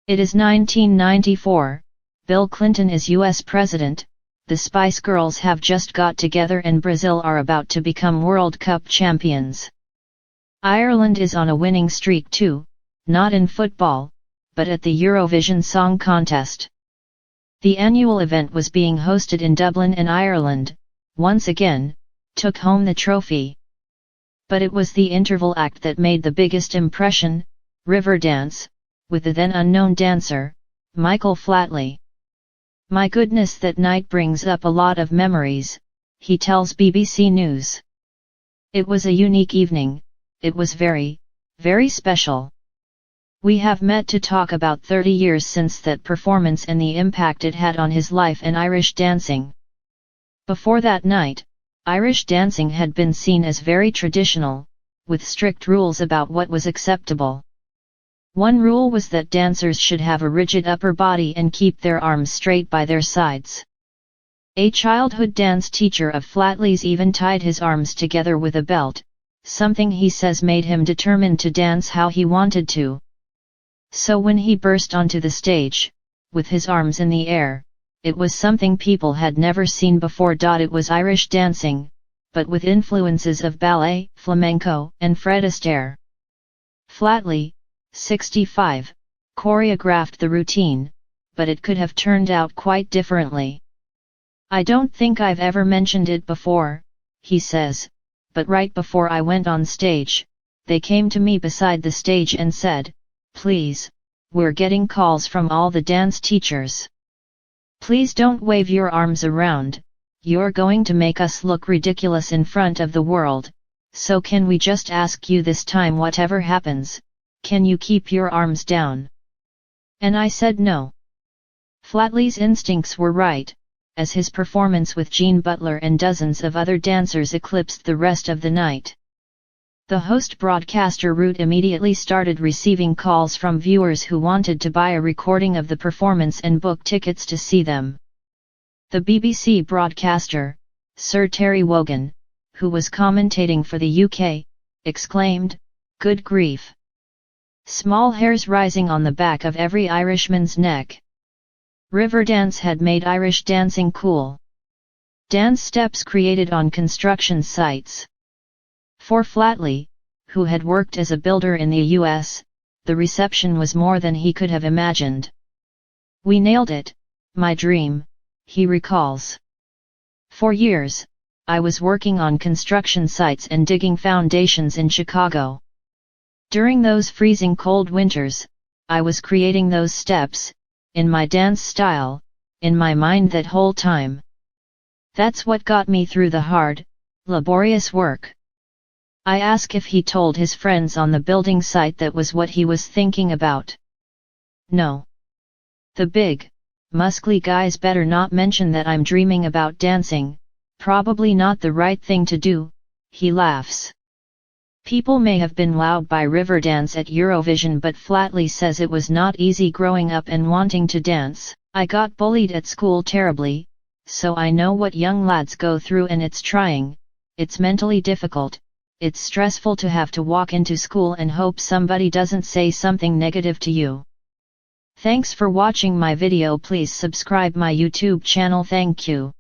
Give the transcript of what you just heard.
It is 1994, Bill Clinton is US President, the Spice Girls have just got together and Brazil are about to become World Cup champions. Ireland is on a winning streak too, not in football, but at the Eurovision Song Contest. The annual event was being hosted in Dublin and Ireland, once again, took home the trophy. But it was the interval act that made the biggest impression, Riverdance, with the then unknown dancer, Michael Flatley. "My goodness, that night brings up a lot of memories," he tells BBC News. "It was a unique evening, it was very, very special. We have met to talk about 30 years since that performance and the impact it had on his life and Irish dancing." Before that night, Irish dancing had been seen as very traditional, with strict rules about what was acceptable. One rule was that dancers should have a rigid upper body and keep their arms straight by their sides. A childhood dance teacher of Flatley's even tied his arms together with a belt, something he says made him determined to dance how he wanted to. So when he burst onto the stage, with his arms in the air, it was something people had never seen before. It was Irish dancing, but with influences of ballet, flamenco, and Fred Astaire. Flatley, 65, choreographed the routine, but it could have turned out quite differently. "I don't think I've ever mentioned it before," he says, "but right before I went on stage, they came to me beside the stage and said, 'Please, we're getting calls from all the dance teachers. Please don't wave your arms around, you're going to make us look ridiculous in front of the world, so can we just ask you this time, whatever happens, can you keep your arms down?' And I said no." Flatley's instincts were right, as his performance with Jean Butler and dozens of other dancers eclipsed the rest of the night. The host broadcaster Root immediately started receiving calls from viewers who wanted to buy a recording of the performance and book tickets to see them. The BBC broadcaster, Sir Terry Wogan, who was commentating for the UK, exclaimed, "Good grief! Small hairs rising on the back of every Irishman's neck." Riverdance had made Irish dancing cool. Dance steps created on construction sites. For Flatley, who had worked as a builder in the US, the reception was more than he could have imagined. "We nailed it, my dream," he recalls. "For years, I was working on construction sites and digging foundations in Chicago. During those freezing cold winters, I was creating those steps, in my dance style, in my mind that whole time. That's what got me through the hard, laborious work." I ask if he told his friends on the building site that was what he was thinking about. "No. The big, muscly guys better not mention that I'm dreaming about dancing, probably not the right thing to do," he laughs. People may have been wowed by Riverdance at Eurovision, but Flatley says it was not easy growing up and wanting to dance. "I got bullied at school terribly, so I know what young lads go through, and it's trying, it's mentally difficult, it's stressful to have to walk into school and hope somebody doesn't say something negative to you." Thanks for watching my video. Please subscribe my YouTube channel. Thank you.